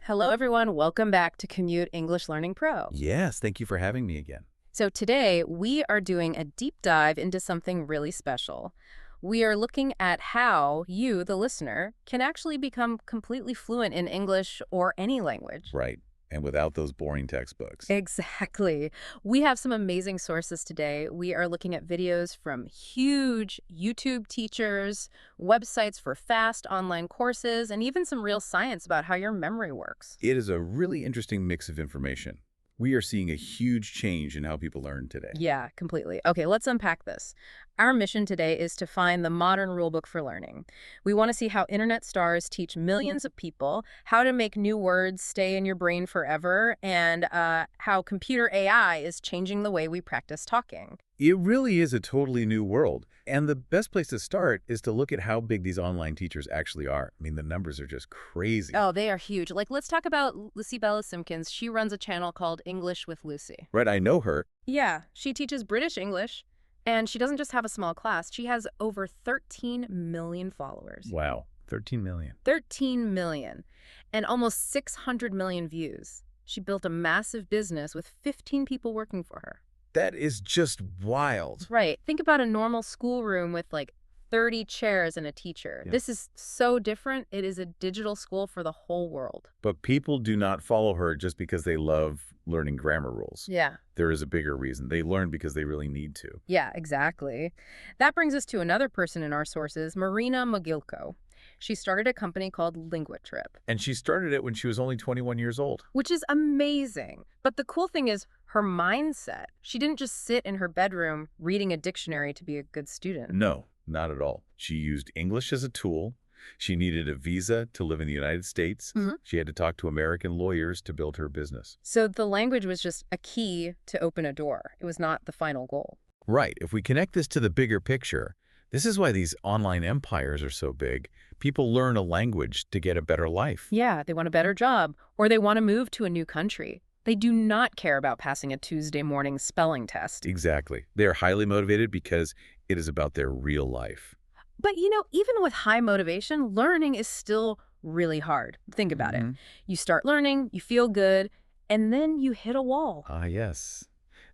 Hello, everyone. Welcome back to Commute English Learning Pro. Yes, thank you for having me again. So today we are doing a deep dive into something really special. We are looking at how you, the listener, can actually become completely fluent in English or any language. Right. And without those boring textbooks. Exactly. We have some amazing sources today. We are looking at videos from huge YouTube teachers, websites for fast online courses, and even some real science about how your memory works. It is a really interesting mix of information. We are seeing a huge change in how people learn today. Yeah, completely. Okay, let's unpack this. Our mission today is to find the modern rulebook for learning. We want to see how internet stars teach millions of people how to make new words stay in your brain forever, and how computer AI is changing the way we practice talking. It really is a totally new world. And the best place to start is to look at how big these online teachers actually are. I mean, the numbers are just crazy. Oh, they are huge. Like, let's talk about Lucy Bella Simpkins. She runs a channel called English with Lucy. Right, I know her. Yeah, she teaches British English, and she doesn't just have a small class. She has over 13 million followers. Wow, 13 million. 13 million, and almost 600 million views. She built a massive business with 15 people working for her. That is just wild. Right. Think about a normal schoolroom with like 30 chairs and a teacher. Yeah. This is so different. It is a digital school for the whole world. But people do not follow her just because they love learning grammar rules. Yeah. There is a bigger reason. They learn because they really need to. Yeah, exactly. That brings us to another person in our sources, Marina Mogilko. She started a company called LinguaTrip, And she started it when she was only 21 years old. which is amazing. But the cool thing is her mindset. She didn't just sit in her bedroom reading a dictionary to be a good student. No, not at all. She used English as a tool. She needed a visa to live in the United States. Mhm. She had to talk to American lawyers to build her business. So the language was just a key to open a door. It was not the final goal. Right. If we connect this to the bigger picture, this is why these online empires are so big. People learn a language to get a better life. Yeah, they want a better job, or they want to move to a new country. They do not care about passing a Tuesday morning spelling test. Exactly. They are highly motivated because it is about their real life. But even with high motivation, learning is still really hard. Think about it. Mhm. You start learning, you feel good, and then you hit a wall. Ah, yes.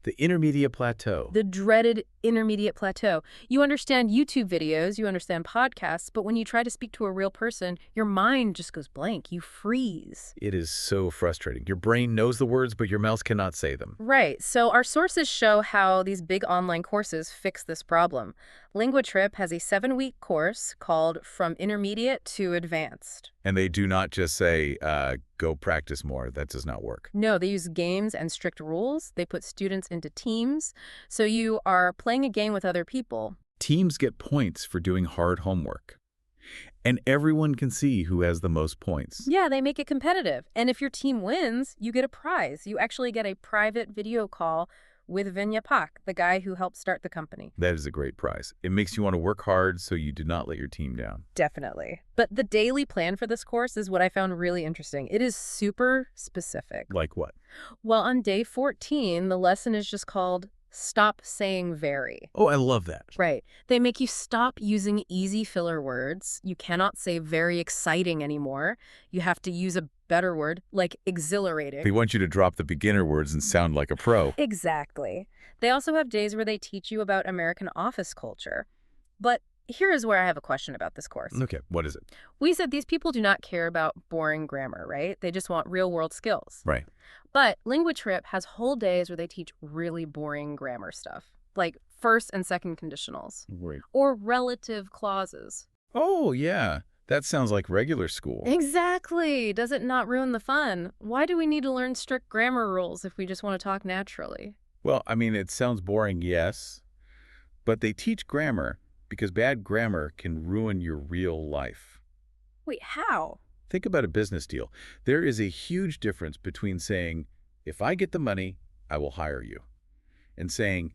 The intermediate plateau. The dreaded intermediate plateau. You understand YouTube videos, you understand podcasts, but when you try to speak to a real person, your mind just goes blank. You freeze. It is so frustrating. Your brain knows the words, but your mouth cannot say them. Right. So our sources show how these big online courses fix this problem. LinguaTrip has a 7-week course called From Intermediate to Advanced. And they do not just say, go practice more. That does not work. No, they use games and strict rules. They put students into teams. So you are playing a game with other people. Teams get points for doing hard homework. And everyone can see who has the most points. Yeah, they make it competitive. And if your team wins, you get a prize. You actually get a private video call with Venya Pak, the guy who helped start the company. That is a great prize. It makes you want to work hard so you do not let your team down. Definitely. But the daily plan for this course is what I found really interesting. It is super specific. Like what? Well, on day 14, the lesson is just called Stop Saying Very. Oh, I love that. Right. They make you stop using easy filler words. You cannot say very exciting anymore. You have to use a better word, like exhilarating. They want you to drop the beginner words and sound like a pro. Exactly. They also have days where they teach you about American office culture. But here is where I have a question about this course. Okay, what is it? We said these people do not care about boring grammar, right? They just want real-world skills. Right. But LinguaTrip has whole days where they teach really boring grammar stuff, like first and second conditionals, Right. or relative clauses. Oh, yeah. That sounds like regular school. Exactly. Does it not ruin the fun? Why do we need to learn strict grammar rules if we just want to talk naturally? Well, I mean, it sounds boring, yes. But they teach grammar because bad grammar can ruin your real life. Wait, how? Think about a business deal. There is a huge difference between saying, if I get the money, I will hire you, and saying,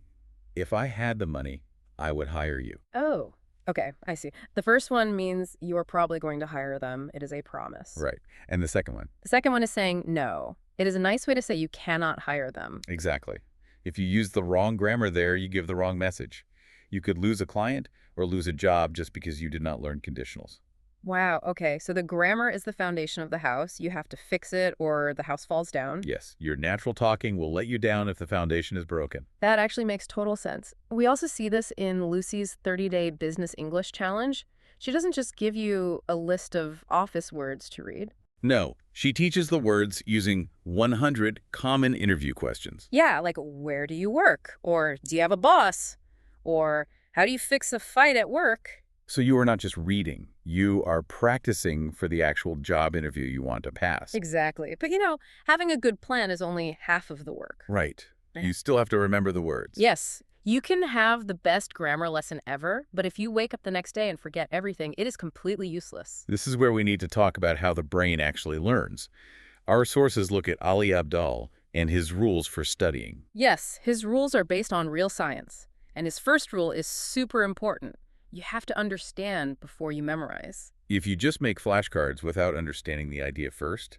if I had the money, I would hire you. Oh, okay, I see. The first one means you are probably going to hire them. It is a promise. Right. And the second one? The second one is saying no. It is a nice way to say you cannot hire them. Exactly. If you use the wrong grammar there, you give the wrong message. You could lose a client or lose a job just because you did not learn conditionals. Wow, okay. So the grammar is the foundation of the house. You have to fix it or the house falls down. Yes, your natural talking will let you down if the foundation is broken. That actually makes total sense. We also see this in Lucy's 30-day business English challenge. She doesn't just give you a list of office words to read. No, she teaches the words using 100 common interview questions. Yeah, like where do you work? Or do you have a boss? Or how do you fix a fight at work? So you are not just reading, you are practicing for the actual job interview you want to pass. Exactly. But having a good plan is only half of the work. Right. You still have to remember the words. Yes, you can have the best grammar lesson ever, but if you wake up the next day and forget everything, it is completely useless. This is where we need to talk about how the brain actually learns. Our sources look at Ali Abdaal and his rules for studying. Yes, his rules are based on real science, and his first rule is super important. You have to understand before you memorize. If you just make flashcards without understanding the idea first,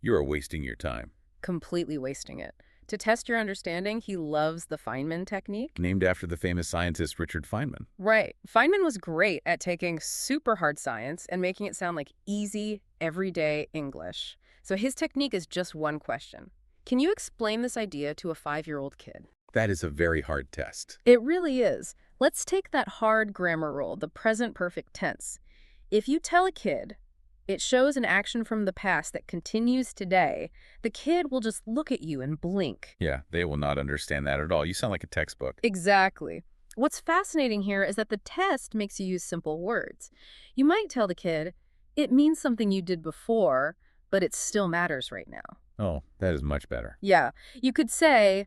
you are wasting your time. Completely wasting it. To test your understanding, he loves the Feynman technique. Named after the famous scientist Richard Feynman. Right. Feynman was great at taking super hard science and making it sound like easy, everyday English. So his technique is just one question. Can you explain this idea to a 5-year-old kid? That is a very hard test. It really is. Let's take that hard grammar rule, the present perfect tense. If you tell a kid, it shows an action from the past that continues today, the kid will just look at you and blink. Yeah, they will not understand that at all. You sound like a textbook. Exactly. What's fascinating here is that the test makes you use simple words. You might tell the kid, it means something you did before, but it still matters right now. Oh, that is much better. Yeah, you could say,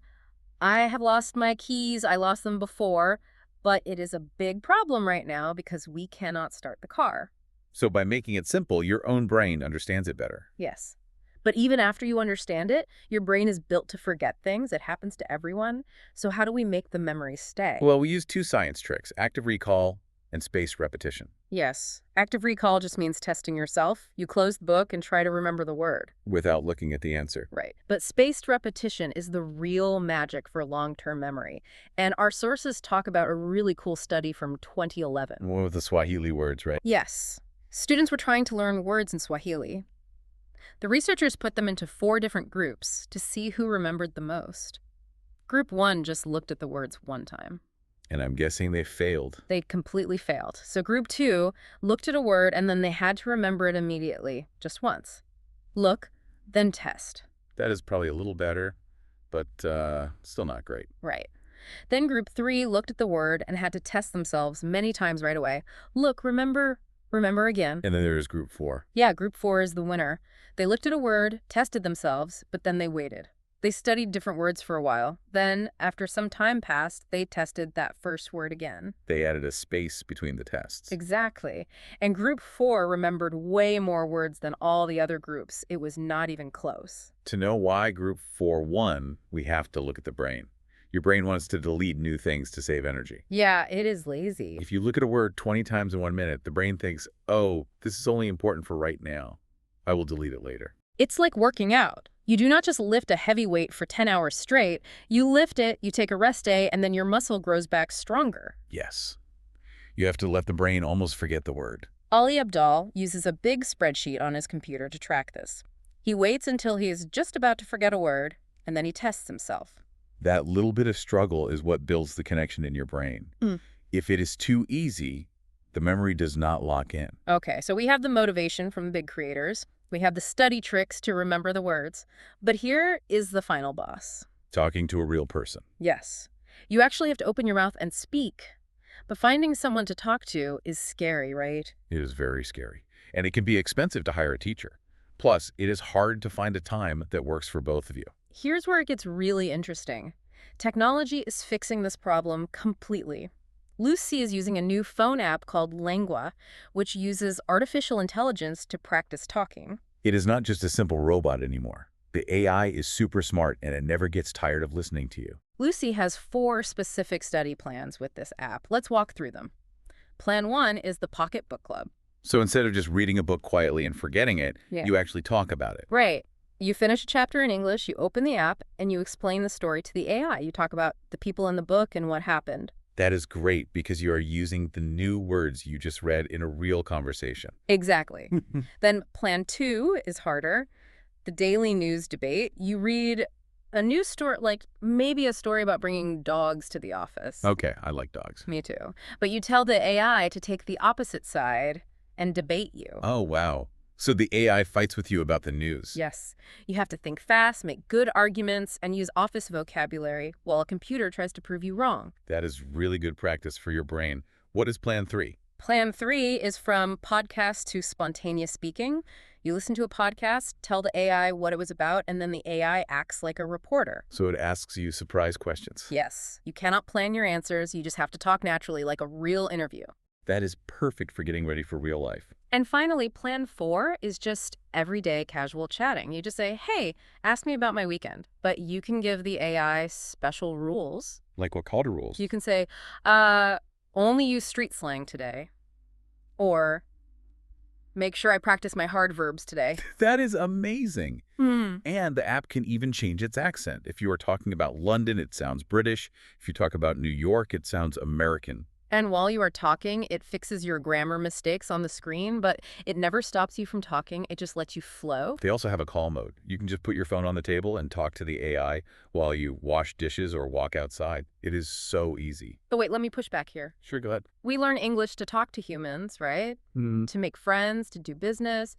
I have lost my keys, I lost them before, but it is a big problem right now because we cannot start the car. So by making it simple, your own brain understands it better. Yes. But even after you understand it, your brain is built to forget things. It happens to everyone. So how do we make the memory stay? Well, we use 2 science tricks, active recall and spaced repetition. Yes. Active recall just means testing yourself. You close the book and try to remember the word. Without looking at the answer. Right. But spaced repetition is the real magic for long-term memory. And our sources talk about a really cool study from 2011. One with the Swahili words, right? Yes. Students were trying to learn words in Swahili. The researchers put them into 4 different groups to see who remembered the most. Group 1 just looked at the words one time. And I'm guessing they failed. They completely failed. So Group 2 looked at a word and then they had to remember it immediately, just once. Look, then test. That is probably a little better, but still not great. Right. Then Group 3 looked at the word and had to test themselves many times right away. Look, remember again. And then there's Group 4. Yeah, Group 4 is the winner. They looked at a word, tested themselves, but then they waited. They studied different words for a while. Then, after some time passed, they tested that first word again. They added a space between the tests. Exactly. And Group 4 remembered way more words than all the other groups. It was not even close. To know why Group 4 won, we have to look at the brain. Your brain wants to delete new things to save energy. Yeah, it is lazy. If you look at a word 20 times in 1 minute, the brain thinks, oh, this is only important for right now. I will delete it later. It's like working out. You do not just lift a heavy weight for 10 hours straight. You lift it, you take a rest day, and then your muscle grows back stronger. Yes. You have to let the brain almost forget the word. Ali Abdaal uses a big spreadsheet on his computer to track this. He waits until he is just about to forget a word, and then he tests himself. That little bit of struggle is what builds the connection in your brain. If it is too easy, the memory does not lock in. Okay, so we have the motivation from big creators. We have the study tricks to remember the words. But here is the final boss. Talking to a real person. Yes. You actually have to open your mouth and speak. But finding someone to talk to is scary, right? It is very scary. And it can be expensive to hire a teacher. Plus, it is hard to find a time that works for both of you. Here's where it gets really interesting. Technology is fixing this problem completely. Lucy is using a new phone app called Lengua, which uses artificial intelligence to practice talking. It is not just a simple robot anymore. The AI is super smart and it never gets tired of listening to you. Lucy has 4 specific study plans with this app. Let's walk through them. Plan 1 is the Pocket Book Club. So instead of just reading a book quietly and forgetting it, you actually talk about it. Right. You finish a chapter in English, you open the app, and you explain the story to the AI. You talk about the people in the book and what happened. That is great because you are using the new words you just read in a real conversation. Exactly. Then plan 2 is harder. The daily news debate. You read a news story, like maybe a story about bringing dogs to the office. Okay, I like dogs. Me too. But you tell the AI to take the opposite side and debate you. Oh, wow. So the AI fights with you about the news. Yes. You have to think fast, make good arguments, and use office vocabulary while a computer tries to prove you wrong. That is really good practice for your brain. What is plan 3? Plan 3 is from podcast to spontaneous speaking. You listen to a podcast, tell the AI what it was about, and then the AI acts like a reporter. So it asks you surprise questions. Yes. You cannot plan your answers. You just have to talk naturally like a real interview. That is perfect for getting ready for real life. And finally, plan 4 is just everyday casual chatting. You just say, hey, ask me about my weekend. But you can give the AI special rules. Like what Calder rules? You can say, only use street slang today. Or make sure I practice my hard verbs today. That is amazing. Hmm. And the app can even change its accent. If you are talking about London, it sounds British. If you talk about New York, it sounds American. And while you are talking, it fixes your grammar mistakes on the screen, but it never stops you from talking. It just lets you flow. They also have a call mode. You can just put your phone on the table and talk to the AI while you wash dishes or walk outside. It is so easy. But wait, let me push back here. Sure, go ahead. We learn English to talk to humans, right? To make friends, to do business.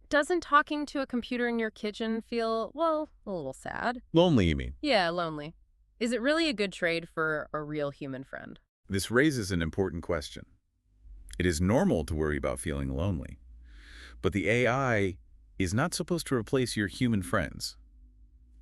Doesn't talking to a computer in your kitchen feel, well, a little sad? Lonely, you mean? Yeah, lonely. Is it really a good trade for a real human friend? This raises an important question. It is normal to worry about feeling lonely, but the AI is not supposed to replace your human friends.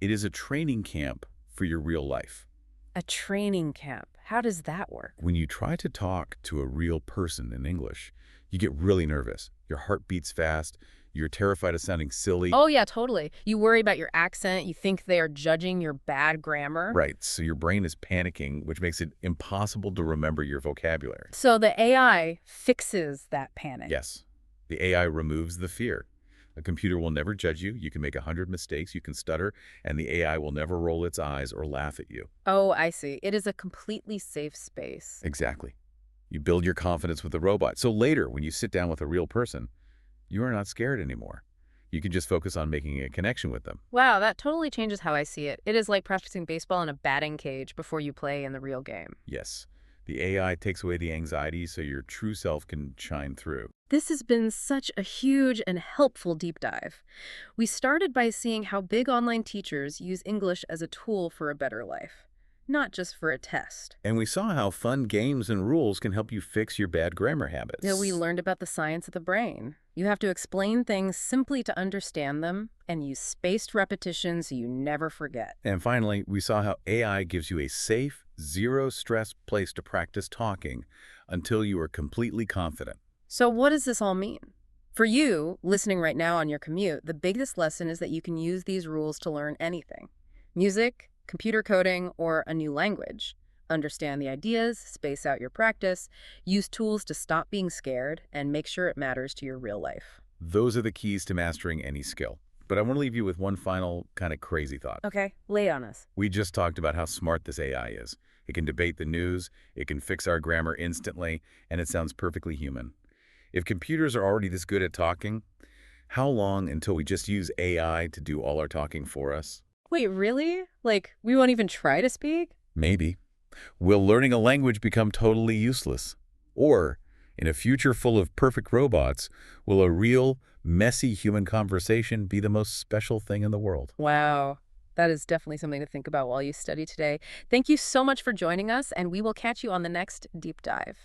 It is a training camp for your real life. A training camp. How does that work? When you try to talk to a real person in English, you get really nervous. Your heart beats fast. You're terrified of sounding silly. Oh, yeah, totally. You worry about your accent. You think they are judging your bad grammar. Right, so your brain is panicking, which makes it impossible to remember your vocabulary. So the AI fixes that panic. Yes, the AI removes the fear. A computer will never judge you. You can make 100 mistakes, you can stutter, and the AI will never roll its eyes or laugh at you. Oh, I see. It is a completely safe space. Exactly. You build your confidence with the robot. So later, when you sit down with a real person, you are not scared anymore. You can just focus on making a connection with them. Wow, that totally changes how I see it. It is like practicing baseball in a batting cage before you play in the real game. Yes, the AI takes away the anxiety so your true self can shine through. This has been such a huge and helpful deep dive. We started by seeing how big online teachers use English as a tool for a better life, not just for a test. And we saw how fun games and rules can help you fix your bad grammar habits. Yeah, we learned about the science of the brain. You have to explain things simply to understand them and use spaced repetition so you never forget. And finally, we saw how AI gives you a safe, zero-stress place to practice talking until you are completely confident. So what does this all mean? For you, listening right now on your commute, the biggest lesson is that you can use these rules to learn anything. Music, computer coding, or a new language. Understand the ideas, space out your practice, use tools to stop being scared, and make sure it matters to your real life. Those are the keys to mastering any skill. But I want to leave you with one final kind of crazy thought. Okay, lay on us. We just talked about how smart this AI is. It can debate the news, it can fix our grammar instantly, and it sounds perfectly human. If computers are already this good at talking, how long until we just use AI to do all our talking for us? Wait, really? Like, we won't even try to speak? Maybe. Will learning a language become totally useless? Or, in a future full of perfect robots, will a real, messy human conversation be the most special thing in the world? Wow. That is definitely something to think about while you study today. Thank you so much for joining us, and we will catch you on the next Deep Dive.